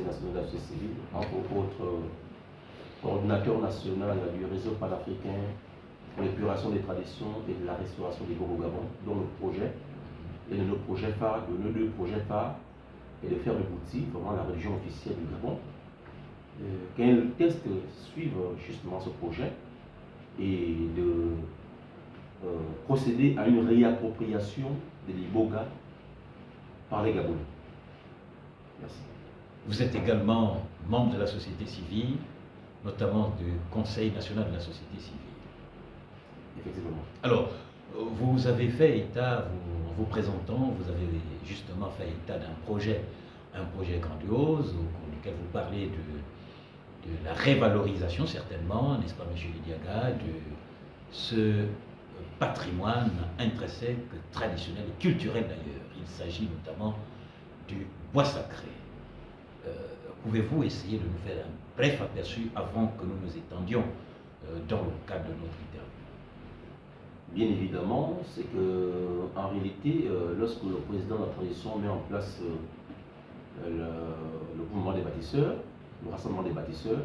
Conseil national de la société civile, entre autres coordinateur national du réseau panafricain pour l'épuration des traditions et de la restauration des Bogo Gabon, dont le projet et de nos projets phares, de nos deux projets phares, est de faire de Bouti vraiment la religion officielle du Gabon. Qu'un test suive justement ce projet et de procéder à une réappropriation de l'Iboga par les Gabonais. Merci. Vous êtes également membre de la société civile, notamment du Conseil national de la société civile. Effectivement. Alors, vous avez fait état, en vous présentant, vous avez justement fait état d'un projet grandiose, au cours duquel vous parlez de la révalorisation, certainement, n'est-ce pas, M. Lidiaga, de ce patrimoine intrinsèque, traditionnel et culturel d'ailleurs. Il s'agit notamment du bois sacré. Pouvez-vous essayer de nous faire un bref aperçu avant que nous nous étendions dans le cadre de notre interview? Bien évidemment, c'est que en réalité, lorsque le président de la transition met en place le mouvement des bâtisseurs, le rassemblement des bâtisseurs,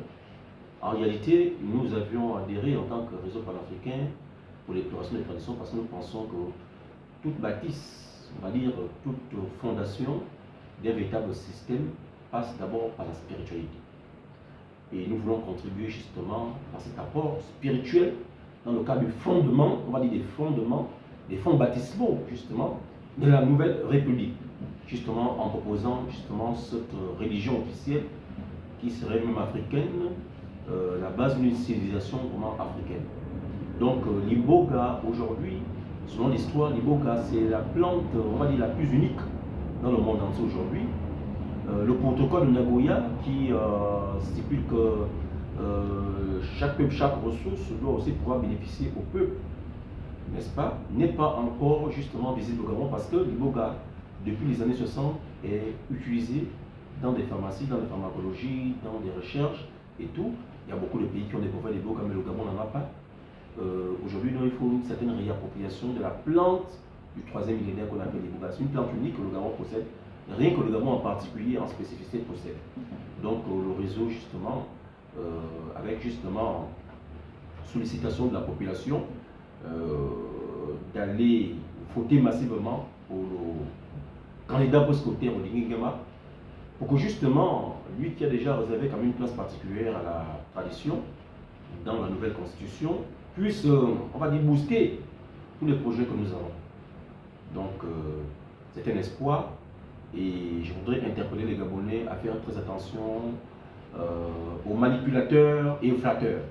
en réalité, nous avions adhéré en tant que réseau panafricain pour l'épuration des traditions parce que nous pensons que toute bâtisse, on va dire toute fondation d'un véritable système passe d'abord par la spiritualité. Et nous voulons contribuer justement à cet apport spirituel dans le cadre du fondement, on va dire des fonds baptismaux justement de la nouvelle République, justement en proposant justement cette religion officielle qui serait même africaine, la base d'une civilisation vraiment africaine. Donc l'Iboga aujourd'hui, selon l'histoire, l'Iboga c'est la plante, on va dire la plus unique dans le monde entier aujourd'hui. Le protocole de Nagoya qui stipule que chaque peuple, chaque ressource doit aussi pouvoir bénéficier au peuple, n'est-ce pas, n'est pas encore justement visible au Gabon parce que l'Iboga, depuis les années 60, est utilisé dans des pharmacies, dans la pharmacologie, dans des recherches et tout. Il y a beaucoup de pays qui ont découvert l'Iboga, mais le Gabon n'en a pas. Aujourd'hui, il faut une certaine réappropriation de la plante du troisième millénaire qu'on appelle l'Iboga. C'est une plante unique que le Gabon possède, rien que le Gabon en particulier, en spécificité, possède. Donc le réseau, justement, avec justement sollicitation de la population, d'aller voter massivement pour le candidat post-côté Oligui Nguema, pour que justement, lui qui a déjà réservé comme une place particulière à la tradition dans la nouvelle constitution, puisse, on va dire, booster tous les projets que nous avons. Donc, c'est un espoir et je voudrais interpeller les Gabonais à faire très attention aux manipulateurs et aux flatteurs.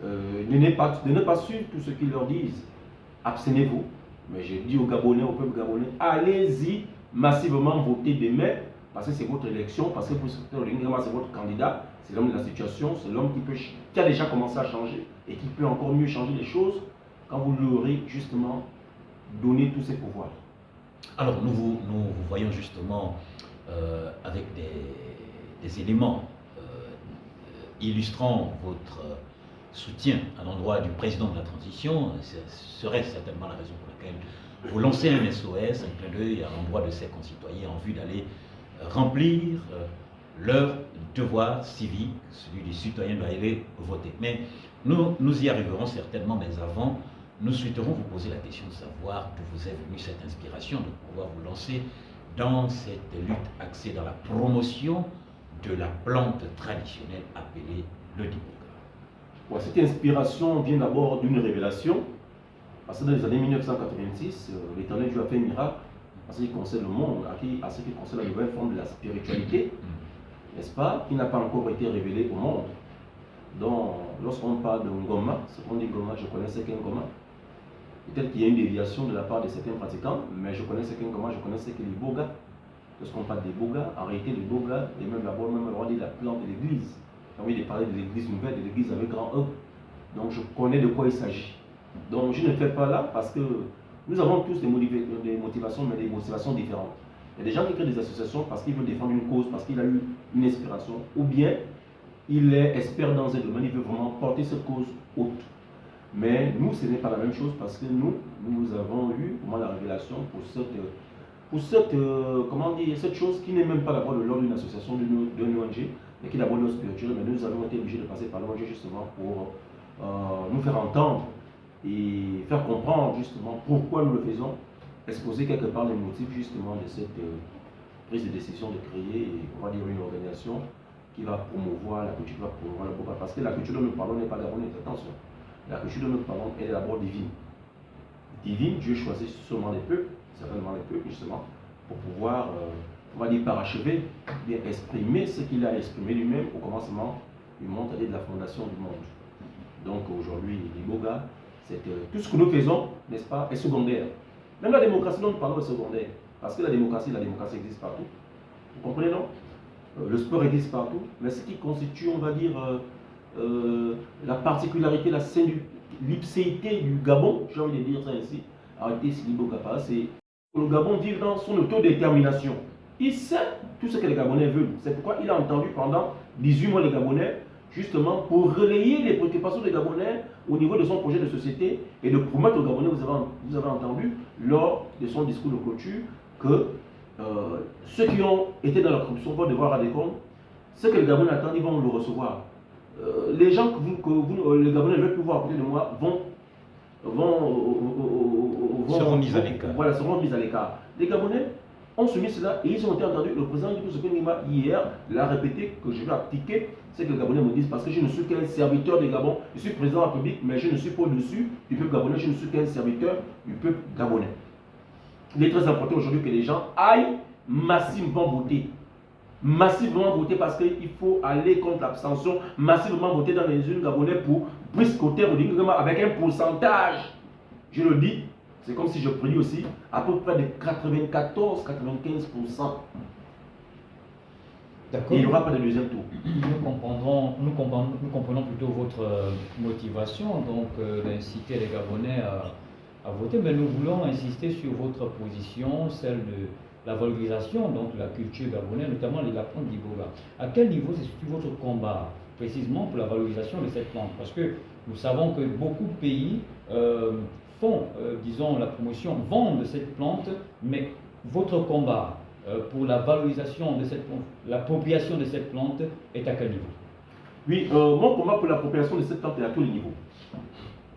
De ne pas suivre tout ce qu'ils leur disent. Abstenez-vous. Mais je dis aux Gabonais, au peuple gabonais, allez-y massivement voter demain, parce que c'est votre élection, parce que pour c'est votre candidat, c'est l'homme de la situation, c'est l'homme qui a déjà commencé à changer et qui peut encore mieux changer les choses quand vous lui aurez justement donné tous ses pouvoirs. Alors nous voyons justement avec des éléments illustrant votre soutien à l'endroit du président de la transition, ce serait certainement la raison pour laquelle vous lancez un SOS, un clin d'œil à l'endroit de ses concitoyens en vue d'aller remplir leur devoir civique, celui du citoyen doit aller voter. Mais nous y arriverons certainement, mais avant, nous souhaiterons vous poser la question de savoir d'où vous est venue cette inspiration de pouvoir vous lancer dans cette lutte axée dans la promotion de la plante traditionnelle appelée le Diboga. Cette inspiration vient d'abord d'une révélation, parce que dans les années 1986, l'Éternel Dieu a fait un miracle à ce qui concerne le monde, à ce qui concerne la nouvelle forme de la spiritualité, n'est-ce pas, qui n'a pas encore été révélée au monde. Donc, lorsqu'on parle de Ngoma, ce qu'on dit Ngoma, je connaissais qu'un Ngoma. Peut-être qu'il y a une déviation de la part de certains pratiquants, mais je connaissais qu'un Ngoma, je connaissais que l'Iboga. Lorsqu'on parle d'Iboga, en réalité, l'Iboga est même d'abord la plante de l'église. J'ai envie de parler de l'église nouvelle, de l'église avec grand E. Donc, je connais de quoi il s'agit. Donc, je ne fais pas là parce que nous avons tous des motivations, mais des motivations différentes. Il y a des gens qui créent des associations parce qu'ils veulent défendre une cause, parce qu'il a eu une inspiration, ou bien il est expert dans un domaine, il veut vraiment porter cette cause haute. Mais nous, ce n'est pas la même chose parce que nous avons eu vraiment la révélation pour cette pour cette, comment dire, cette chose qui n'est même pas d'abord de l'ordre d'une association, d'une ONG, mais qui est d'abord l'ordre spirituel. Mais nous avons été obligés de passer par l'ONG justement pour nous faire entendre et faire comprendre justement pourquoi nous le faisons, exposer quelque part les motifs justement de cette prise de décision de créer, on va dire, une organisation qui va promouvoir la culture, qui va promouvoir le boga. Parce que la culture dont nous parlons n'est pas gabonaise, attention. La culture dont nous parlons, elle est d'abord divine. Divine, Dieu choisit seulement les peuples, certainement les peuples justement, pour pouvoir, on va dire, parachever, bien exprimer ce qu'il a exprimé lui-même au commencement du monde, c'est-à-dire de la fondation du monde. Donc aujourd'hui, l'Iboga, c'est tout ce que nous faisons, n'est-ce pas, est secondaire. Même la démocratie dont nous parlons est secondaire. Parce que la démocratie existe partout. Vous comprenez, non? Le sport existe partout. Mais ce qui constitue, on va dire, la particularité, l'ipséité du Gabon, j'ai envie de dire ça ainsi, arrêtez Siliboga, c'est le Gabon vit dans son autodétermination. Il sait tout ce que les Gabonais veulent. C'est pourquoi il a entendu pendant 18 mois les Gabonais, justement pour relayer les préoccupations des Gabonais au niveau de son projet de société et de promettre aux Gabonais, vous avez entendu lors de son discours de clôture, que ceux qui ont été dans la corruption vont devoir rendre des comptes. Ce que les Gabonais attendent, ils vont le recevoir. Les gens que les Gabonais veulent pouvoir à côté de moi seront mis à l'écart. Voilà, seront mis à l'écart. Les Gabonais ont soumis cela et ils ont été entendus. Le président Nima hier l'a répété que je vais appliquer ce que les Gabonais me disent parce que je ne suis qu'un serviteur des Gabon. Je suis président de la République, mais je ne suis pas au-dessus du peuple gabonais. Je ne suis qu'un serviteur du peuple gabonais. Il est très important aujourd'hui que les gens aillent massivement voter. Massivement voter parce qu'il faut aller contre l'abstention, massivement voter dans les urnes gabonais pour briscoter avec un pourcentage. Je le dis, c'est comme si je prédis aussi, à peu près de 94-95%. D'accord. Il n'y aura pas de deuxième tour. Nous comprenons plutôt votre motivation, donc d'inciter les Gabonais à voter, mais nous voulons insister sur votre position, celle de la valorisation donc, de la culture gabonaise, notamment les plantes d'Iboga. À quel niveau se situe votre combat, précisément pour la valorisation de cette plante? Parce que nous savons que beaucoup de pays font, disons, la promotion, vendent cette plante, mais votre combat pour la valorisation de cette plante, l'appropriation de cette plante est à quel niveau? Oui, mon combat pour l'appropriation de cette plante est à tous les niveaux,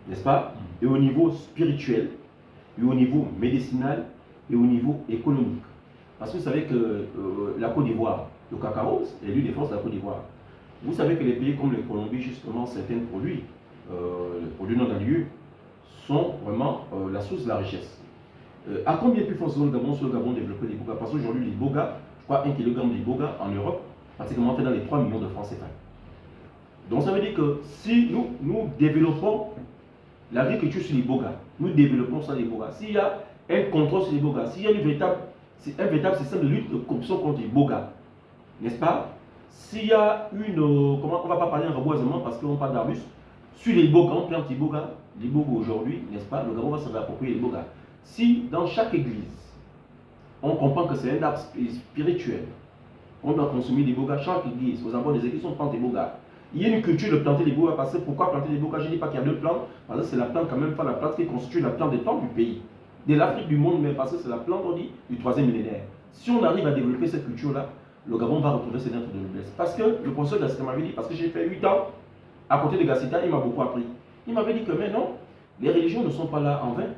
n'est-ce pas? Et au niveau spirituel, et au niveau médicinal, et au niveau économique. Parce que vous savez que la Côte d'Ivoire, le cacao, est l'huile de France de la Côte d'Ivoire. Vous savez que les pays comme la Colombie, justement, certains produits, les produits non alieux, sont vraiment la source de la richesse. À combien plus fort le Gabon développer les bogas? Parce qu'aujourd'hui, les bogas, je crois 1 kg d'Iboga en Europe, pratiquement fait dans les 3 millions de francs CFA. Donc ça veut dire que si nous développons l'agriculture sur les bogas, nous développons ça les bogas. S'il y a un contrôle sur les bogas, s'il y a un véritable système de lutte de corruption contre les bogas, n'est-ce pas? S'il y a comment on ne va pas parler de reboisement parce qu'on parle d'arbus, sur les bogas, on plante les bogas aujourd'hui, n'est-ce pas? Le Gabon va se réapproprier les bogas. Si dans chaque église, on comprend que c'est un arbre spirituel, on doit consommer des bogas, chaque église, aux abords des églises, on plante des bogas. Il y a une culture de planter des bogas, parce que pourquoi planter des bogas? Je ne dis pas qu'il y a deux plantes, parce que c'est la plante quand même pas la plante qui constitue la plante des plantes du pays, de l'Afrique du monde, mais parce que c'est la plante, on dit, du 3e millénaire. Si on arrive à développer cette culture-là, le Gabon va retrouver ses lettres de noblesse. Parce que le professeur Gassita m'avait dit, parce que j'ai fait 8 ans à côté de Gassita, il m'a beaucoup appris. Il m'avait dit que mais non, les religions ne sont pas là en vain.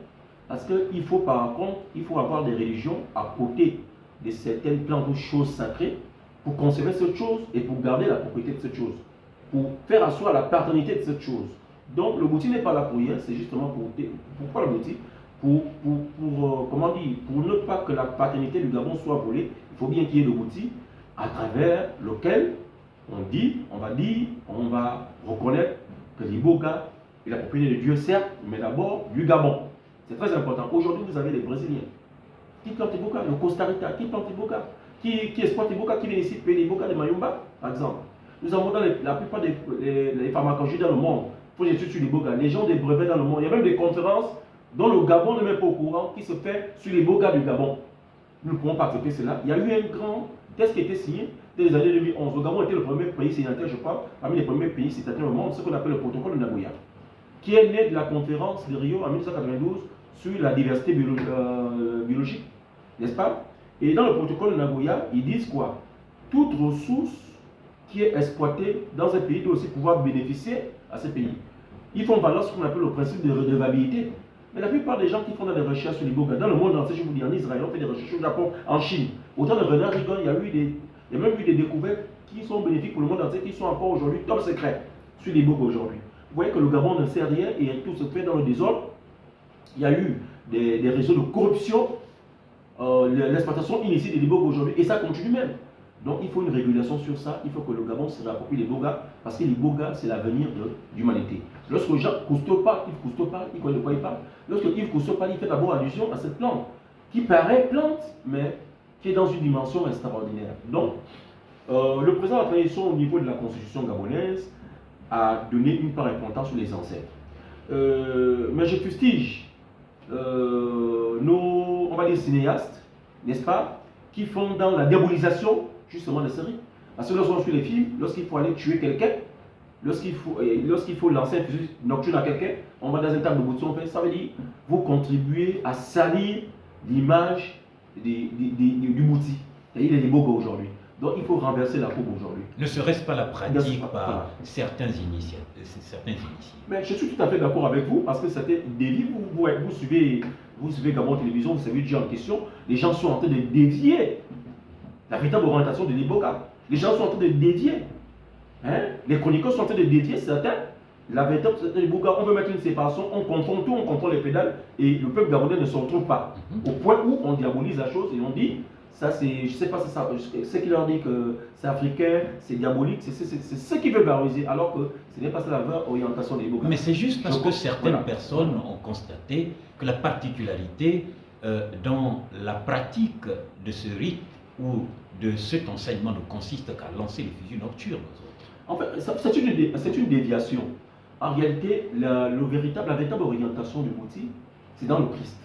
Parce qu'il faut par contre, il faut avoir des religions à côté de certaines plantes ou choses sacrées pour conserver cette chose et pour garder la propriété de cette chose. Pour faire asseoir la paternité de cette chose. Donc le bouti n'est pas là pour rien, c'est justement pourquoi le bouti? Comment dire, pour ne pas que la paternité du Gabon soit volée, il faut bien qu'il y ait le bouti à travers lequel on va reconnaître que l'Iboga est la propriété de Dieu, certes, mais d'abord du Gabon. C'est très important. Aujourd'hui, vous avez les Brésiliens qui plantent Iboga, le Costa Rica qui plante Iboga, qui exploite Iboga, qui viennent ici payer Iboga de Mayumba, par exemple. Nous avons dans la plupart des pharmacologies dans le monde, pour les études sur l'Iboga, les gens des brevets dans le monde. Il y a même des conférences dont le Gabon ne met pas au courant qui se fait sur l'Iboga du Gabon. Nous ne pouvons pas accepter cela. Il y a eu un grand test qui a été signé dans les années 2011. Le Gabon était le premier pays signataire, je crois, parmi les premiers pays signataires au monde, ce qu'on appelle le protocole de Nagoya, qui est né de la conférence de Rio en 1992 sur la diversité biologique, n'est-ce pas? Et dans le protocole de Nagoya, ils disent quoi? Toute ressource qui est exploitée dans un pays doit aussi pouvoir bénéficier à ce pays. Ils font valoir ce qu'on appelle le principe de redevabilité. Mais la plupart des gens qui font des recherches sur les bogas, dans le monde entier, je vous dis, en Israël, on fait des recherches au Japon, en Chine. Autant de Renard Reagan, il y a même eu des découvertes qui sont bénéfiques pour le monde entier, qui sont encore aujourd'hui top secret sur les bogas aujourd'hui. Vous voyez que le Gabon ne sait rien et tout se fait dans le désordre. Il y a eu des réseaux de corruption, l'exploitation illicite des bogas aujourd'hui, et ça continue même. Donc il faut une régulation sur ça, il faut que le Gabon se réapproprie les bogas, parce que les bogas c'est l'avenir de l'humanité. Lorsque Jacques Cousteau parle, il connaît de quoi il parle. Lorsque Yves Cousteau parle, il fait d'abord allusion à cette plante, qui paraît plante, mais qui est dans une dimension extraordinaire. Donc, le président de la transition au niveau de la constitution gabonaise a donné une part importante sur les ancêtres. Mais je fustige nos, on va dire, cinéastes, n'est-ce pas, qui font dans la diabolisation justement des séries. Parce que lorsqu'on suit les films, lorsqu'il faut aller tuer quelqu'un, lorsqu'il faut lancer un fusil nocturne à quelqu'un, on va dans un table de boutons, ça veut dire vous contribuez à salir l'image du bouti. Il est des bogas aujourd'hui. Donc il faut renverser la courbe aujourd'hui. Ne serait-ce pas la pratique par certains initiés? Mais je suis tout à fait d'accord avec vous parce que c'était dévié. Vous suivez Gabon Télévision, vous savez déjà en question, les gens sont en train de dévier la véritable orientation de l'Iboga. Les gens sont en train de dévier. Hein? Les chroniqueurs sont en train de dévier certains. La véritable de l'Iboga, on veut mettre une séparation, on confond tout, on confond les pédales et le peuple gabonais ne se retrouve pas. Au point où on diabolise la chose et on dit ça c'est, je ne sais pas si ça, ce qui leur dit que c'est africain, c'est diabolique, c'est ce qu'ils veulent valoriser, alors que ce n'est pas ça la vraie orientation des Iboga. Mais c'est juste parce que certaines personnes ont constaté que la particularité dans la pratique de ce rite ou de cet enseignement ne consiste qu'à lancer les fusils nocturnes. En fait, c'est une déviation. En réalité, la véritable orientation du Bouti, c'est dans le Christ.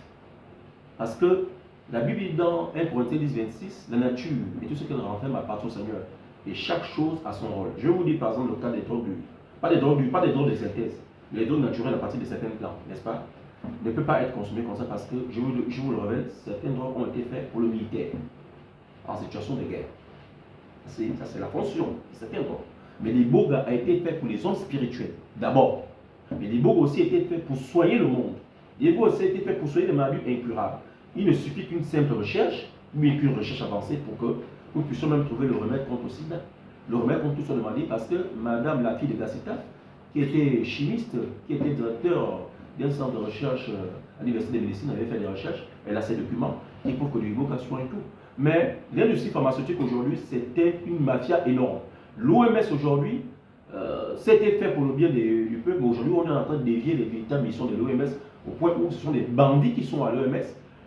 Parce que la Bible dit dans 1 Corinthiens 10, 26, la nature et tout ce qu'elle renferme appartient au Seigneur. Et chaque chose a son rôle. Je vais vous dire par exemple le cas des drogues pas des drogues de synthèse, les drogues naturelles à partir de certaines plantes, n'est-ce pas, ne peut pas être consommées comme ça parce que, je vous le révèle, certaines drogues ont été faites pour le militaire, en situation de guerre. Ça c'est la fonction de certaines drogues. Mais les bogas a été fait pour les hommes spirituels, d'abord. Mais les bogas aussi a été fait pour soigner le monde. Les bogas aussi a été fait pour soigner les maladies incurables. Il ne suffit qu'une simple recherche, mais qu'une recherche avancée pour que nous puissions même trouver le remède contre le sida, le remède contre toutes sortes de maladies, parce que madame, la fille de Gacita, qui était chimiste, qui était directeur d'un centre de recherche à l'université de médecine, avait fait des recherches, elle a ses documents qui prouvent que le Iboga soigne tout. Mais l'industrie pharmaceutique aujourd'hui, c'était une mafia énorme. L'OMS aujourd'hui, c'était fait pour le bien du peuple, mais aujourd'hui on est en train de dévier les véritables missions de l'OMS au point où ce sont des bandits qui sont à l'OMS,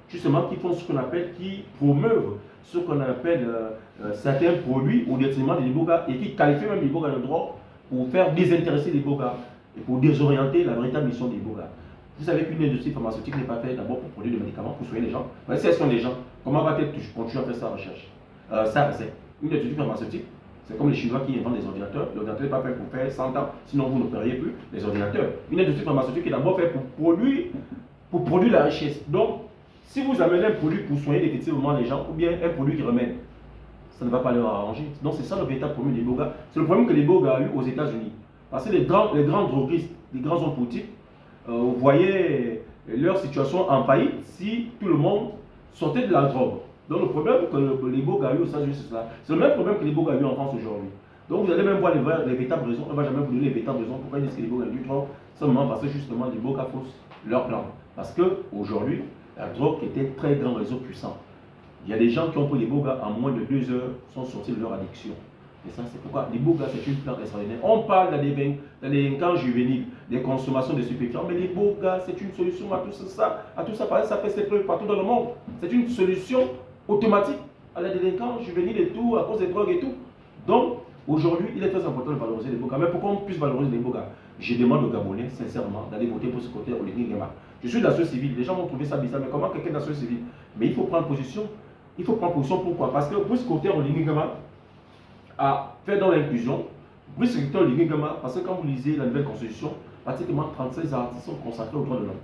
justement qui font ce qu'on appelle, qui promeuvent ce qu'on appelle certains produits au détriment des Iboga et qui qualifient même les Iboga de droit pour faire désintéresser les Iboga et pour désorienter la véritable mission des Iboga. Vous savez qu'une industrie pharmaceutique n'est pas faite d'abord pour produire des médicaments, pour soigner les gens. Mais si elles sont des gens, comment va-t-elle continuer à faire sa recherche, sa recette? Une industrie pharmaceutique, c'est comme les Chinois qui inventent des ordinateurs. L'ordinateur n'est pas fait pour faire 100 ans, sinon vous n'opériez plus les ordinateurs. Une industrie pharmaceutique est d'abord faite pour produire la richesse. Donc, si vous amenez un produit pour soigner définitivement les gens, ou bien un produit qui remède, ça ne va pas leur arranger. Donc c'est ça le véritable problème des Iboga. C'est le problème que les Iboga a eu aux États-Unis. Parce que les grands droguistes, les grands hommes politiques, vous voyez leur situation en faillite si tout le monde sortait de la drogue. Donc le problème que les Iboga a eu aux États-Unis, c'est cela. C'est le même problème que les Iboga a eu en France aujourd'hui. Donc vous allez même voir les véritables raisons. On ne va jamais vous donner les véritables raisons pourquoi ils disent que les Iboga ont du drogue. Seulement parce que justement les Iboga faussent leur plan. Parce qu'aujourd'hui, la drogue était très grand réseau puissant. Il y a des gens qui ont pris les Iboga en moins de 2 heures, sont sortis de leur addiction. Et ça, c'est pourquoi l'Iboga, c'est une plante extraordinaire. On parle de la délinquance juvénile, des consommations de stupéfiants, mais l'Iboga, c'est une solution à tout ça. Ça fait ses preuves partout dans le monde. C'est une solution automatique à la délinquance juvénile et tout, à cause des drogues et tout. Donc, aujourd'hui, il est très important de valoriser l'Iboga. Mais pourquoi on puisse valoriser l'Iboga? Je demande aux Gabonais, sincèrement, d'aller voter pour ce côté Oligui Nguema. Je suis de la société civile. Les gens vont trouver ça bizarre, mais comment quelqu'un de la société civile? Mais il faut prendre position. Il faut prendre position pourquoi? Parce que Brice Côté Oligui Nguema a fait dans l'inclusion. Brice Côté Oligui Nguema, parce que quand vous lisez la nouvelle constitution, pratiquement 36 articles sont consacrés aux droits de l'homme.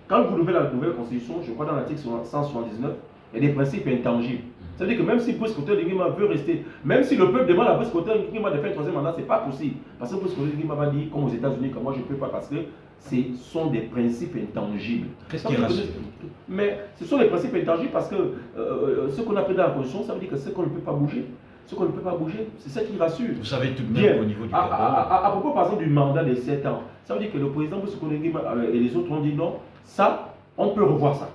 Quand vous levez la nouvelle constitution, je crois dans l'article 179, Il y a des principes intangibles. Ça veut dire que même si Brice Clotaire Lingema veut rester, même si le peuple demande à Brice Clotaire Lingema de faire un troisième mandat, ce n'est pas possible. Parce que Brice Clotaire Lingema va dire, comme aux États-Unis, que moi je ne peux pas, parce que ce sont des principes intangibles. Qu'est-ce qui rassure? Mais ce sont des principes intangibles parce que ce qu'on appelle dans la Constitution, ça veut dire que ce qu'on ne peut pas bouger, ce qu'on ne peut pas bouger, c'est ça qui rassure. Vous savez tout de même au niveau du Gabon. À propos par exemple du mandat des 7 ans, ça veut dire que le président Brice Clotaire Lingema et les autres ont dit non, ça, on peut revoir ça.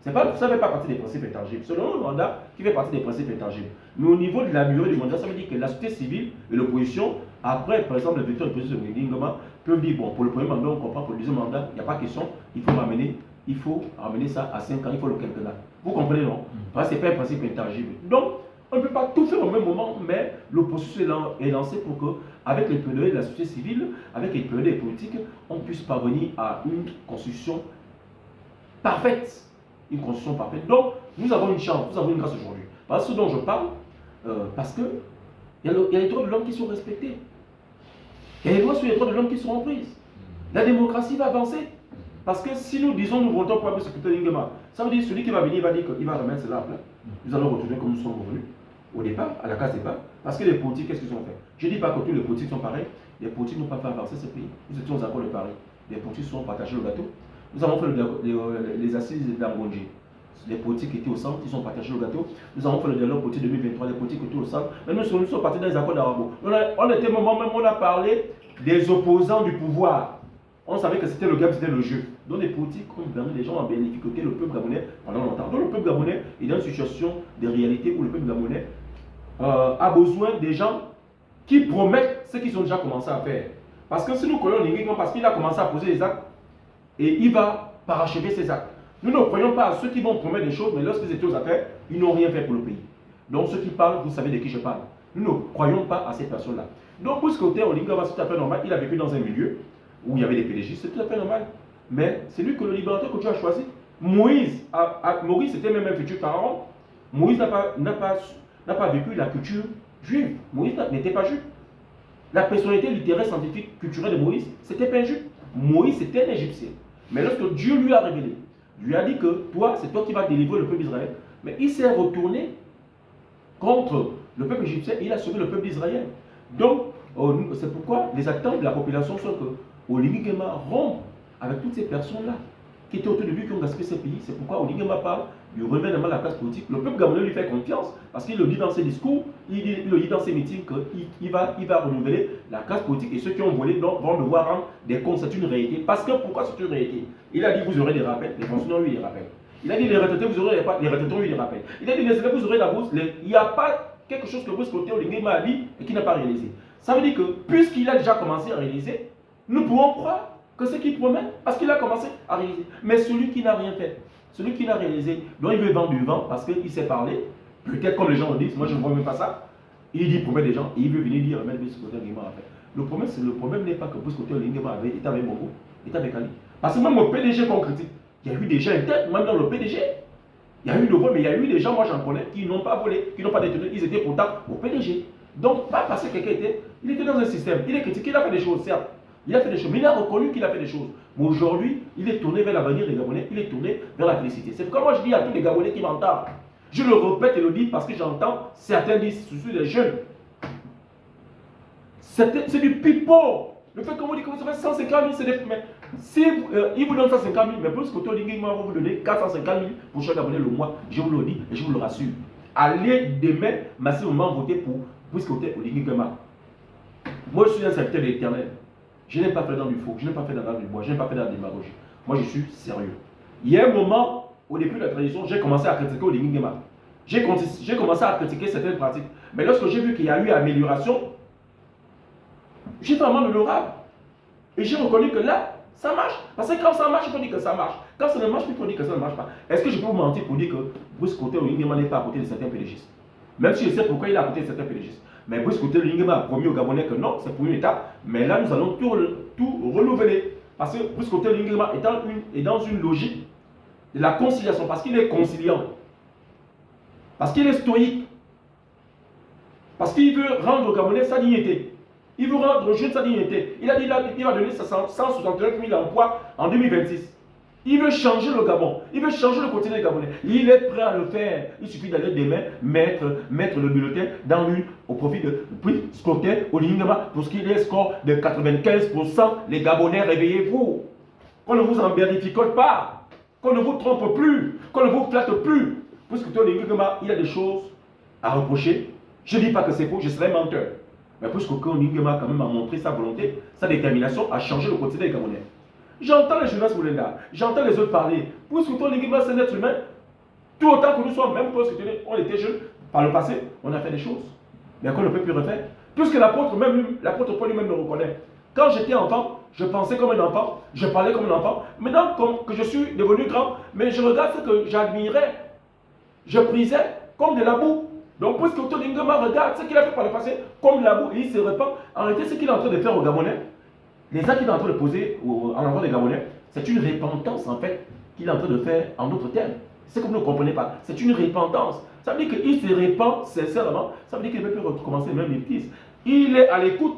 Ça ne fait pas partie des principes intangibles. C'est le mandat qui fait partie des principes intangibles. Mais au niveau de la durée du mandat, ça veut dire que la société civile et l'opposition, après, par exemple, la victoire du président Lingema, peuvent dire bon, pour le premier mandat, on comprend, pour le deuxième mandat, il n'y a pas question, il faut ramener ça à 5 ans, il faut le quinquennat. Vous comprenez, non? Parce que ce n'est pas un principe intangible. Donc, on ne peut pas tout faire au même moment, mais l'opposition est lancée pour que, avec les plaidoyers de la société civile, avec les plaidoyers politiques, on puisse parvenir à une constitution parfaite. Une constitution parfaite. Donc, nous avons une chance, nous avons une grâce aujourd'hui. Parce que ce dont je parle, parce que il y a les droits de l'homme qui sont respectés. Il y a les lois sur les droits de l'homme qui seront prises. La démocratie va avancer. Parce que si nous disons nous votons pour Brice Clotaire Lingema, ça veut dire que celui qui va venir va dire qu'il va remettre cela à plat. Nous allons retourner comme nous sommes revenus au départ, à la case départ. Parce que les politiques, qu'est-ce qu'ils ont fait? Je ne dis pas que tous les politiques sont pareils. Les politiques n'ont pas fait avancer ce pays. Nous étions aux accords de Paris. Les politiques sont partagés le gâteau. Nous avons fait les assises d'Ambonji. Les politiques étaient au centre, ils sont partagés le gâteau. Nous avons fait le dialogue politique 2023, les politiques étaient au centre. Mais nous sommes partis dans les accords d'Arabo. On était au moment même où on a parlé des opposants du pouvoir. On savait que c'était le game, c'était le jeu. Donc les politiques ont gagné, les gens ont bénéficié le peuple gabonais pendant longtemps. Donc le peuple gabonais est dans une situation de réalité où le peuple gabonais a besoin des gens qui promettent ce qu'ils ont déjà commencé à faire. Parce que si nous croyons Lingema, parce qu'il a commencé à poser les actes, et il va parachever ses actes. Nous ne croyons pas à ceux qui vont promettre des choses, mais lorsqu'ils étaient aux affaires, ils n'ont rien fait pour le pays. Donc ceux qui parlent, vous savez de qui je parle. Nous ne croyons pas à ces personnes-là. Donc Brice Clotaire Lingema, c'est tout à fait normal. Il a vécu dans un milieu où il y avait des PDG, c'est tout à fait normal. Mais c'est lui que le libérateur que tu as choisi. Moïse était même un futur pharaon. Moïse n'a pas vécu la culture juive. Moïse n'était pas juif. La personnalité littéraire, scientifique, culturelle de Moïse, c'était pas un juif. Moïse était un Égyptien. Mais lorsque Dieu lui a révélé, lui a dit que toi, c'est toi qui vas délivrer le peuple d'Israël, mais il s'est retourné contre le peuple égyptien et il a sauvé le peuple d'Israël. Donc, c'est pourquoi les attentes de la population sont que Lingema rompt avec toutes ces personnes-là qui étaient autour de lui, qui ont gaspillé ce pays. C'est pourquoi Lingema parle du renouvellement de la classe politique. Le peuple gabonais lui fait confiance parce qu'il le dit dans ses discours, il le dit dans ses meetings qu'il va renouveler la classe politique et ceux qui ont volé vont devoir rendre des comptes. C'est une réalité. Parce que pourquoi c'est une réalité? Il a dit vous aurez des rappels, les fonctionnaires ont eu des rappels. Il a dit les retraités vous aurez les retraités ont eu des rappels. Il a dit les élèves vous aurez la bourse. Il n'y a pas quelque chose que Brice Clotaire Lingema a dit et qui n'a pas réalisé. Ça veut dire que puisqu'il a déjà commencé à réaliser, nous pouvons croire que ce qu'il promet, parce qu'il a commencé à réaliser. Mais celui qui n'a rien fait, celui qui n'a réalisé, dont il veut vendre du vent parce qu'il sait parler, peut-être comme les gens le disent, moi je ne vois même pas ça, il dit, il promet des gens, et il veut venir dire, même Brice Clotaire Lingema a fait. Le problème n'est pas que Brice Clotaire Lingema était avec Bongo, était avec Ali. Parce que même au PDG qu'on critique, il y a eu des gens internes, même dans le PDG, il y a eu le vol, mais il y a eu des gens, moi j'en connais, qui n'ont pas volé, qui n'ont pas détenu, ils étaient pourtant au PDG. Donc, pas parce que quelqu'un il était dans un système, il est critiqué, il a fait des choses, certes. Il a fait des choses, mais il a reconnu qu'il a fait des choses. Mais aujourd'hui, il est tourné vers l'avenir des Gabonais, il est tourné vers la félicité. C'est pourquoi moi je dis à tous les Gabonais qui m'entendent, je le répète et le dis parce que j'entends certains disent, surtout les jeunes, c'est du pipeau. Le fait qu'on vous dit que vous aurez 150 000, c'est des... Mais si il vous donne 150 000, mais plus que Lingema va vous donner 450 000 pour chaque Gabonais le mois, je vous le dis et je vous le rassure. Allez demain massivement voter pour Brice Clotaire Lingema. Moi je suis un serviteur de l'Éternel. Je n'ai pas fait dans du faux, je n'ai pas fait dans du bois, je n'ai pas fait dans la démagogie. Moi, je suis sérieux. Il y a un moment, au début de la transition, j'ai commencé à critiquer Lingema. J'ai commencé à critiquer certaines pratiques. Mais lorsque j'ai vu qu'il y a eu amélioration, j'ai vraiment l'honorable. Et j'ai reconnu que là, ça marche. Parce que quand ça marche, il faut dire que ça marche. Quand ça ne marche pas, il faut dire que ça ne marche pas. Est-ce que je peux vous mentir pour dire que Brice Clotaire Lingema n'est pas à côté de certains pédégistes? Même si je sais pourquoi il est à côté de certains pédégistes. Mais Brice Clotaire Lingema a promis aux Gabonais que non, c'est pour une étape. Mais là, nous allons tout renouveler. Parce que Brice Clotaire Lingema est dans une logique de la conciliation. Parce qu'il est conciliant. Parce qu'il est stoïque. Parce qu'il veut rendre aux Gabonais sa dignité. Il veut rendre aux jeunes sa dignité. Il a dit là, il va donner 169 000 emplois en 2026. Il veut changer le Gabon. Il veut changer le quotidien des Gabonais. Il est prêt à le faire. Il suffit d'aller demain mettre le bulletin dans l'une au profit de. Puis scorer au Lingama pour ce qu'il est score de 95%. Les Gabonais, réveillez-vous. Qu'on ne vous embérificote pas. Qu'on ne vous trompe plus. Qu'on ne vous flatte plus. Puisque au Lingama, il y a des choses à reprocher. Je ne dis pas que c'est faux, je serais menteur. Mais puisque Lingama quand même a montré sa volonté, sa détermination à changer le quotidien des Gabonais. J'entends les Jonas Moulenda, j'entends les autres parler. Puisque ton Lingima, c'est un être humain, tout autant que nous sommes, même quand on était jeunes, par le passé, on a fait des choses. Mais qu'on ne peut plus refaire. Puisque l'apôtre Paul lui-même le reconnaît. Quand j'étais enfant, je pensais comme un enfant, je parlais comme un enfant. Maintenant que je suis devenu grand, mais je regarde ce que j'admirais, je prisais comme de la boue. Donc, puisque Otto Lingema regarde ce qu'il a fait par le passé comme de la boue et il se répand, en réalité, ce qu'il est en train de faire aux Gabonais, les actes qu'il est en train de poser en l'endroit des Gabonais, c'est une repentance en fait qu'il est en train de faire en d'autres termes. C'est que vous ne comprenez pas. C'est une repentance. Ça veut dire qu'il se répand sincèrement. Ça veut dire qu'il ne peut plus recommencer les mêmes bêtises. Il est à l'écoute.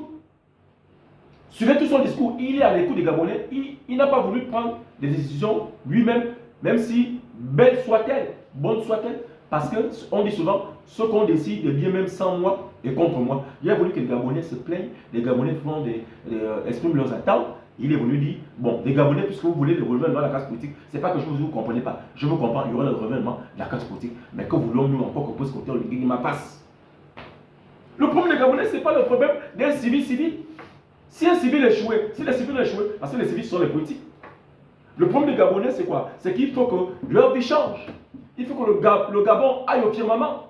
Suivez tout son discours. Il est à l'écoute des Gabonais. Il n'a pas voulu prendre des décisions lui-même, même si belles soient-elles, bonnes soient-elles. Parce qu'on dit souvent, ce qu'on décide est bien même sans moi et contre moi. Il a voulu que les Gabonais se plaignent, les Gabonais expriment leurs attentes. Il est venu dire, bon, les Gabonais, puisque vous voulez le renouvellement de la classe politique, c'est pas que je ne vous comprenez pas. Je vous comprends, il y aura le renouvellement de la classe politique. Mais que voulons-nous encore que ce côté le Guinée passe? Le problème des Gabonais, ce n'est pas le problème d'un civil. Si un civil échoué, si les civils ont échoué, parce que les civils sont les politiques. Le problème des Gabonais, c'est quoi? C'est qu'il faut que leur vie change. Il faut que le Gabon aille au firmament.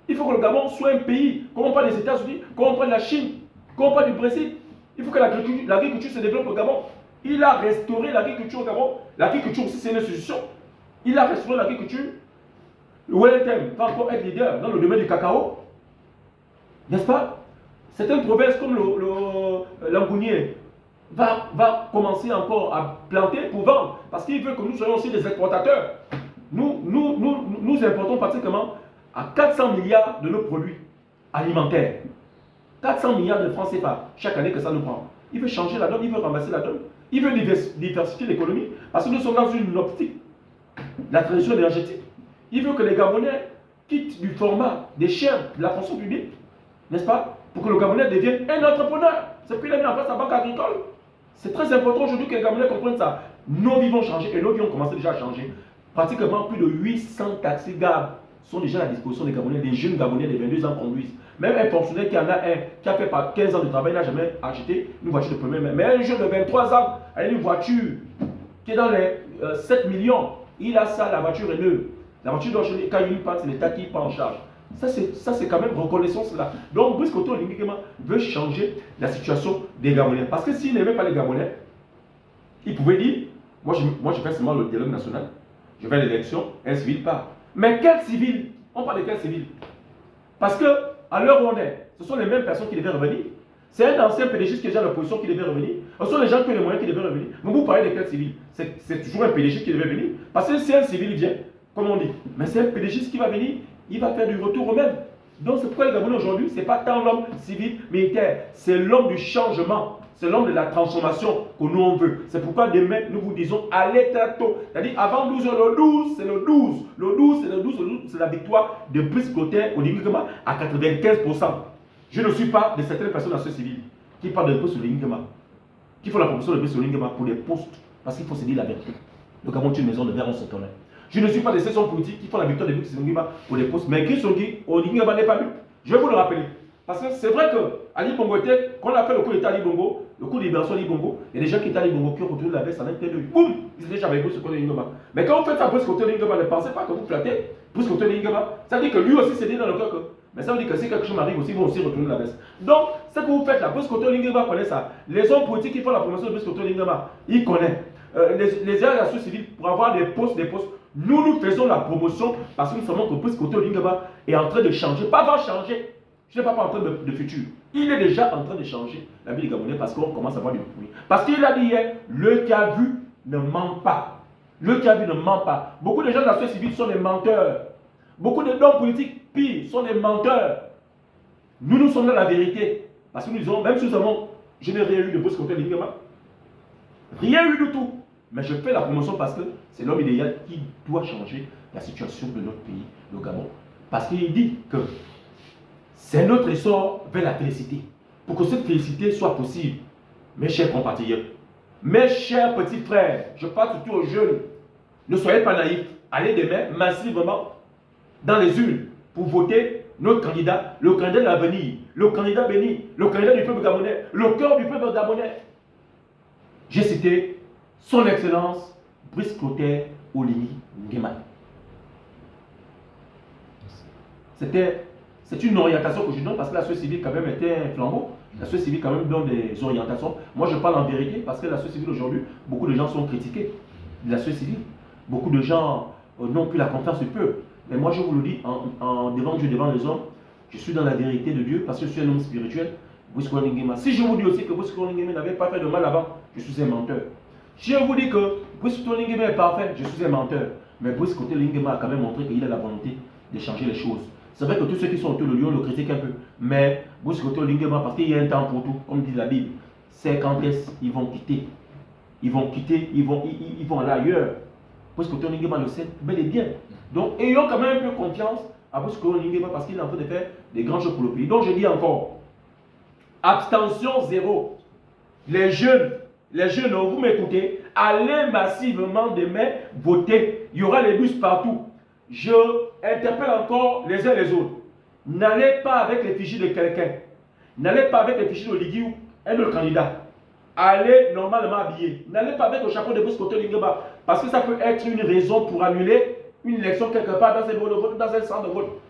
Il faut que le Gabon soit un pays, comme on parle des États-Unis, comme on parle de la Chine, comme on parle du Brésil. Il faut que l'agriculture se développe au Gabon. Il a restauré l'agriculture au Gabon. L'agriculture aussi, c'est une institution. Il a restauré l'agriculture. Le Wellington va encore être leader dans le domaine du cacao. N'est-ce pas? Certaines provinces comme l'Angounier va commencer encore à planter pour vendre. Parce qu'il veut que nous soyons aussi des exportateurs. Nous importons pratiquement à 400 milliards de nos produits alimentaires. 400 milliards de francs CFA chaque année que ça nous prend. Il veut changer la donne, il veut ramasser la donne. Il veut diversifier l'économie parce que nous sommes dans une optique, la transition énergétique. Il veut que les Gabonais quittent du format des chaînes de la fonction publique, n'est-ce pas, pour que le Gabonais devienne un entrepreneur. C'est pourquoi il a mis en place la banque agricole. C'est très important aujourd'hui que les Gabonais comprennent ça. Nos vies vont changer et nos vies ont commencé déjà à changer. Pratiquement plus de 800 taxis Gab sont déjà à la disposition des Gabonais. Les jeunes Gabonais de 22 ans conduisent. Même un fonctionnaire qui en a un, qui a fait par 15 ans de travail, n'a jamais acheté une voiture de première main. Mais un jeune de 23 ans a une voiture qui est dans les 7 millions. Il a ça, la voiture est neuve. La voiture doit changer. Quand il y a une panne, c'est l'État qui prend en charge. Ça, c'est quand même reconnaissant cela. Donc, Brice Koto veut changer la situation des Gabonais. Parce que s'il n'aimait pas les Gabonais, il pouvait dire, moi je fais seulement le dialogue national. Je vais à l'élection, un civil part. Mais quel civil? On parle de quel civil? Parce que, à l'heure où on est, ce sont les mêmes personnes qui devaient revenir. C'est un ancien PDG qui est déjà en opposition qui devait revenir. Ce sont les gens qui ont les moyens qui devaient revenir. Mais vous parlez de quel civil? C'est toujours un PDG qui devait venir. Parce que si un civil vient, comme on dit, mais c'est un PDG qui va venir, il va faire du retour au même. Donc c'est pourquoi les Gabonais aujourd'hui, ce n'est pas tant l'homme civil, militaire, c'est l'homme du changement. C'est l'homme de la transformation que nous on veut. C'est pourquoi demain, nous vous disons, allez très tôt. C'est-à-dire, avant 12 heures, le 12, c'est le 12. Le 12, c'est le 12, c'est la victoire de Brice Clotaire au Lingema à 95%. Je ne suis pas de certaines personnes dans ce civil qui parlent de Brice au Lingema, qui font la promotion de Brice au Lingema pour des postes, parce qu'il faut se dire la vérité. Le Gabon est une maison de verre, on se connaît. Je ne suis pas de ces hommes politiques qui font la victoire de Brice au Lingema pour des postes, mais Chris Ongi au Lingema n'est pas vu. Je vais vous le rappeler. Parce que c'est vrai que Ali Bongo était, quand on a fait le coup d'État Ali Bongo, le coup de libération Ali Bongo, il y a des gens qui étaient Ali Bongo qui ont retourné la veste en un tel boum, ils étaient déjà avec vous sur le côté Lingema. Mais quand vous faites ça Brice côté Lingema, ne pensez pas que vous flattez Brice côté Lingema. Ça veut dire que lui aussi s'est dit dans le cœur que, mais ça veut dire que si quelque chose m'arrive aussi, ils vont aussi retourner la veste. Donc, ce que vous faites là, Brice côté Lingema connaît ça. Les hommes politiques qui font la promotion de Brice côté Lingema, ils connaissent. Les relations civiles pour avoir des postes. Nous faisons la promotion parce que nous savons que Brice côté Lingema est en train de changer, pas va changer. Je n'ai pas en train de futur. Il est déjà en train de changer la vie des Gabonais parce qu'on commence à voir du bruit. Parce qu'il a dit hier, le qui a vu ne ment pas. Le qui a vu ne ment pas. Beaucoup de gens de la société civile sont des menteurs. Beaucoup de hommes politiques, pires, sont des menteurs. Nous sommes dans la vérité. Parce que nous disons, même si nous avons, je n'ai rien eu de Brice Clotaire Lingema. Rien eu du tout. Mais je fais la promotion parce que c'est l'homme idéal qui doit changer la situation de notre pays, le Gabon. Parce qu'il dit que c'est notre essor vers la félicité. Pour que cette félicité soit possible, mes chers compatriotes, mes chers petits frères, je parle surtout aux jeunes, ne soyez pas naïfs. Allez demain massivement dans les urnes pour voter notre candidat, le candidat de l'avenir, le candidat béni, le candidat du peuple gabonais, le cœur du peuple gabonais. J'ai cité son Excellence Brice Clotaire Oligny Nguema. C'est une orientation que je donne parce que la société civile quand même était un flambeau. La société civile quand même donne des orientations. Moi je parle en vérité parce que la société civile aujourd'hui, beaucoup de gens sont critiqués de la société civile. Beaucoup de gens n'ont plus la confiance du peuple. Mais moi je vous le dis, devant Dieu, devant les hommes, je suis dans la vérité de Dieu parce que je suis un homme spirituel. Brice Clotaire Nguema. Si je vous dis aussi que Brice Clotaire Nguema n'avait pas fait de mal avant, je suis un menteur. Si je vous dis que Brice Clotaire Nguema est parfait, je suis un menteur. Mais Brice Clotaire Nguema a quand même montré qu'il a la volonté de changer les choses. C'est vrai que tous ceux qui sont autour de lui, on le critique un peu. Mais Brice Clotaire Nguema, parce qu'il y a un temps pour tout, comme dit la Bible, c'est quand est-ce qu'ils vont quitter. Ils vont quitter, ils vont aller ailleurs. Brice Clotaire Nguema le sait bel et bien. Donc, ayons quand même un peu confiance à Brice Clotaire Nguema parce qu'il est en train de faire des grands choses pour le pays. Donc, je dis encore, abstention zéro. Les jeunes, vous m'écoutez, allez massivement demain voter. Il y aura les bus partout. Je interpelle encore les uns les autres. N'allez pas avec les fichiers de quelqu'un. N'allez pas avec les fichiers de Ligui ou un autre candidat. Allez normalement habillé. N'allez pas avec le chapeau de Brice Clotaire Nguema parce que ça peut être une raison pour annuler une élection quelque part dans un centre de vote.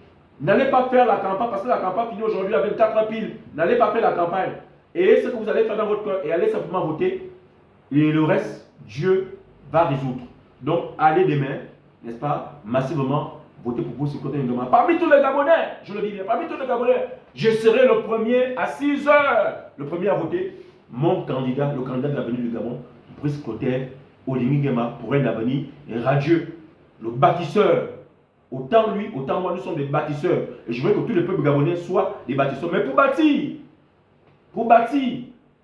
N'allez pas faire la campagne parce que la campagne finit aujourd'hui avec 4 piles. N'allez pas faire la campagne. Et ce que vous allez faire dans votre cœur et allez simplement voter. Et le reste, Dieu va résoudre. Donc allez demain, n'est-ce pas, massivement voter pour Brice Clotaire Nguema. Parmi tous les Gabonais, je le dis bien, parmi tous les Gabonais, je serai le premier à 6 h, le premier à voter mon candidat, le candidat de l'avenir du Gabon, Brice Clotaire Oligny Nguema, pour un avenir radieux, le bâtisseur. Autant lui, autant moi, nous sommes des bâtisseurs. Et je veux que tous les peuples gabonais soient des bâtisseurs. Mais pour bâtir,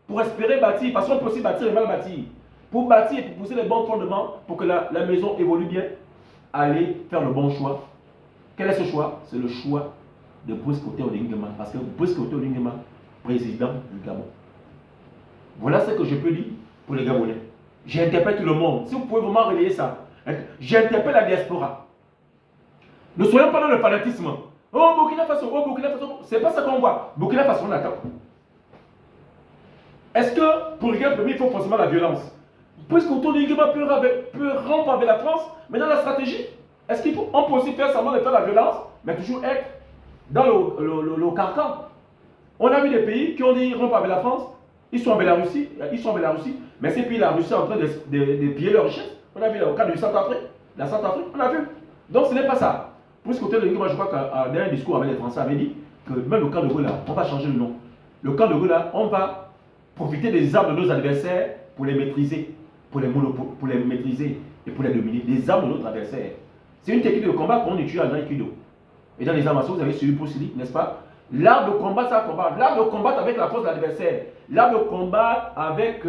pour espérer bâtir, parce qu'on peut aussi bâtir et mal bâtir. Pour bâtir et pour pousser les bons fondements, pour que la maison évolue bien, allez faire le bon choix. Quel est ce choix? C'est le choix de Brice Clotaire Oligny Nguema. Parce que Brice Clotaire Oligny Nguema, président du Gabon. Voilà ce que je peux dire pour les Gabonais. J'interpelle tout le monde. Si vous pouvez vraiment relayer ça, j'interpelle la diaspora. Ne soyons pas dans le fanatisme. Oh, Burkina Faso, c'est pas ça qu'on voit. Burkina Faso, on attend. Est-ce que pour regarder il faut forcément la violence? Puisque Oligny Nguema peut rompre avec la France, mais dans la stratégie, est-ce qu'on peut aussi faire semblant de faire la violence, mais toujours être dans le carcan? On a vu des pays qui ont dit rompre avec la France, ils sont en Bélarussie, mais ces pays, la Russie est en train de piller leur richesse. On a vu au cas du Centrafrique, la Centrafrique, on a vu. Donc ce n'est pas ça. Puisque Oligny Nguema, je crois qu'à dernier discours avec les Français, avait dit que même le camp de Gaulle, on va changer le nom. Le camp de Gaulle, on va profiter des armes de nos adversaires pour les maîtriser, pour les maîtriser et pour les dominer. Les armes de notre adversaire. C'est une technique de combat qu'on utilise dans l'aïkido. Et dans les armes, vous avez suivi Bruce Lee, n'est-ce pas? L'art de combat, c'est un combat. L'art de combattre avec la force de l'adversaire. L'art de combat avec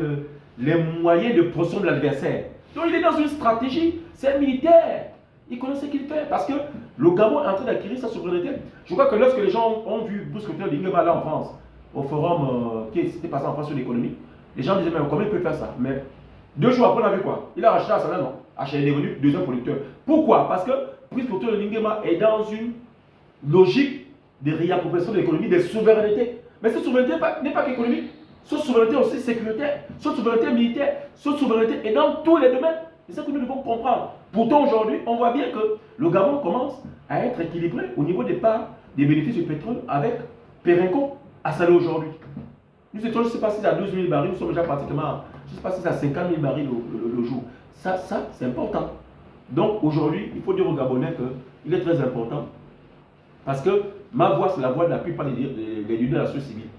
les moyens de pression de l'adversaire. Donc il est dans une stratégie, c'est un militaire. Il connaît ce qu'il fait parce que le Gabon est en train d'acquérir sa souveraineté. Je crois que lorsque les gens ont vu Brice Clotaire Oligny Nguema là en France, au forum qui s'était passé en France sur l'économie, les gens disaient, mais comment il peut faire ça? Mais 2 jours après, on a vu quoi? Il a racheté à Sana, non? Il est devenu deuxième producteur. Pourquoi? Parce que Brice Clotaire Oligny Nguema est dans une logique de réappropriation de l'économie, de souveraineté. Mais cette souveraineté n'est pas qu'économique. Cette souveraineté aussi sécuritaire, cette souveraineté militaire, cette souveraineté est dans tous les domaines. C'est ça que nous devons comprendre. Pourtant, aujourd'hui, on voit bien que le Gabon commence à être équilibré au niveau des parts des bénéfices du pétrole avec Perenco à Salé aujourd'hui. Nous étions, je ne sais pas si c'est à 12 000 barils, nous sommes déjà pratiquement, je ne sais pas si c'est à 50 000 barils le jour. Ça c'est important. Donc aujourd'hui, il faut dire aux Gabonais qu'il est très important parce que ma voix, c'est la voix de la plupart des leaders de la société civile.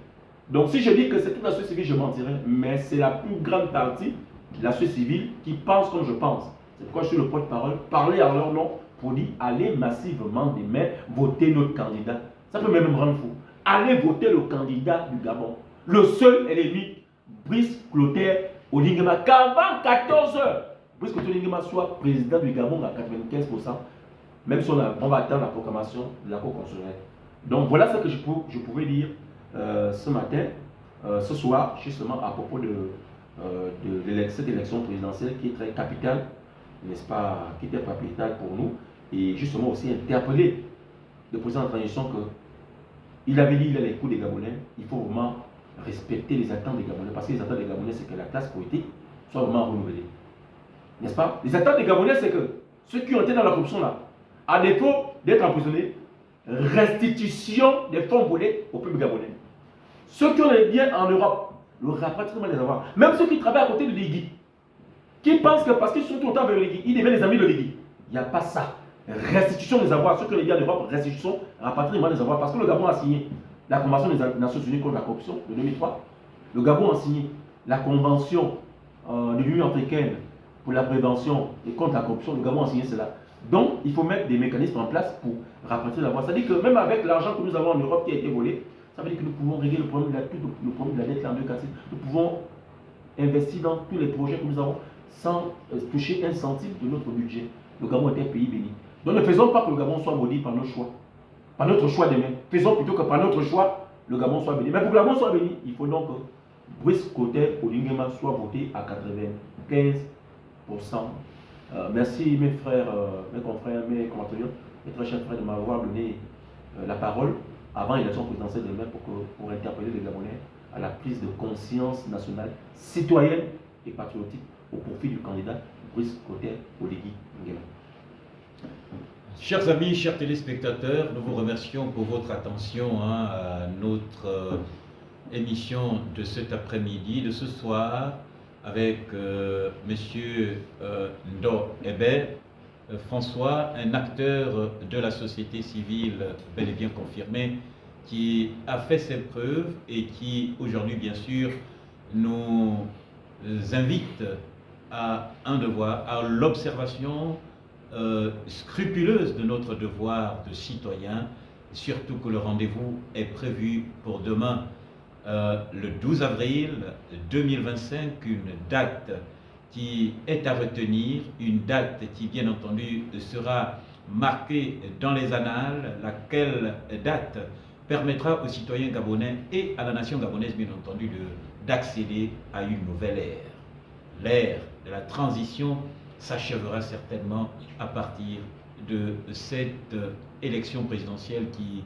Donc si je dis que c'est toute la société civile, je mentirais, mais c'est la plus grande partie de la société civile qui pense comme je pense. C'est pourquoi je suis le porte-parole, parler à leur nom pour dire allez massivement demain voter notre candidat. Ça peut même me rendre fou. Allez voter le candidat du Gabon. Le seul et l'unique, Brice Clotaire Oligny Nguema, qu'avant 14 h, Brice Clotaire Nguema soit président du Gabon à 95%, même si on va attendre la proclamation de la Cour constitutionnelle. Donc voilà ce que je pouvais dire ce matin, ce soir, justement à propos de cette élection présidentielle qui est très capitale, n'est-ce pas, qui était capitale pour nous, et justement aussi interpeller le président de la transition qu'il avait dit, il a les coups des Gabonais, il faut vraiment respecter les attentes des Gabonais, parce que les attentes des Gabonais, c'est que la classe politique soit vraiment renouvelée. N'est-ce pas? Les attentes des Gabonais, c'est que ceux qui ont été dans la corruption là, à défaut d'être emprisonnés, restitution des fonds volés au peuple gabonais. Ceux qui ont les biens en Europe, le rapatriement des avoirs. Même ceux qui travaillent à côté de l'Igui, qui pensent que parce qu'ils sont tout le temps avec l'Igui, ils deviennent les amis de l'Igui. Il n'y a pas ça. Restitution des avoirs. Ceux qui ont les biens en Europe, restitution, rapatriement des avoirs. Parce que le Gabon a signé la Convention des Nations Unies contre la corruption de 2003. Le Gabon a signé la Convention de l'Union africaine pour la prévention et contre la corruption. Le Gabon a signé cela. Donc, il faut mettre des mécanismes en place pour rapatrier la voie. C'est-à-dire que même avec l'argent que nous avons en Europe qui a été volé, ça veut dire que nous pouvons régler le problème de la dette en 2004. Nous pouvons investir dans tous les projets que nous avons sans toucher un centime de notre budget. Le Gabon est un pays béni. Donc ne faisons pas que le Gabon soit maudit par nos choix. Par notre choix demain. Faisons plutôt que par notre choix, le Gabon soit béni. Mais pour que le Gabon soit béni, il faut donc que Brice Clotaire Nguema soit voté à 95%. Merci mes frères, mes confrères, mes compatriotes, mes très chers frères de m'avoir donné la parole avant l'élection présidentielle de demain pour interpeller les Gabonais à la prise de conscience nationale, citoyenne et patriotique au profit du candidat Brice Clotaire Nguema. Chers amis, chers téléspectateurs, nous vous remercions pour votre attention à notre émission de cet après-midi, de ce soir, avec Monsieur Ndo Ebe, François, un acteur de la société civile bel et bien confirmé, qui a fait ses preuves et qui aujourd'hui bien sûr nous invite à un devoir, à l'observation scrupuleuse de notre devoir de citoyen, surtout que le rendez-vous est prévu pour demain, le 12 avril 2025, une date qui est à retenir, une date qui bien entendu sera marquée dans les annales, laquelle date permettra aux citoyens gabonais et à la nation gabonaise bien entendu d'accéder à une nouvelle ère. L'ère de la transition s'achèvera certainement à partir de cette élection présidentielle qui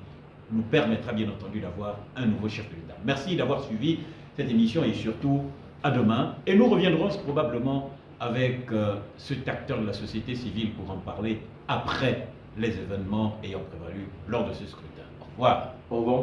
nous permettra bien entendu d'avoir un nouveau chef de l'État. Merci d'avoir suivi cette émission et surtout à demain. Et nous reviendrons probablement avec cet acteur de la société civile pour en parler après les événements ayant prévalu lors de ce scrutin. Au revoir. Au revoir.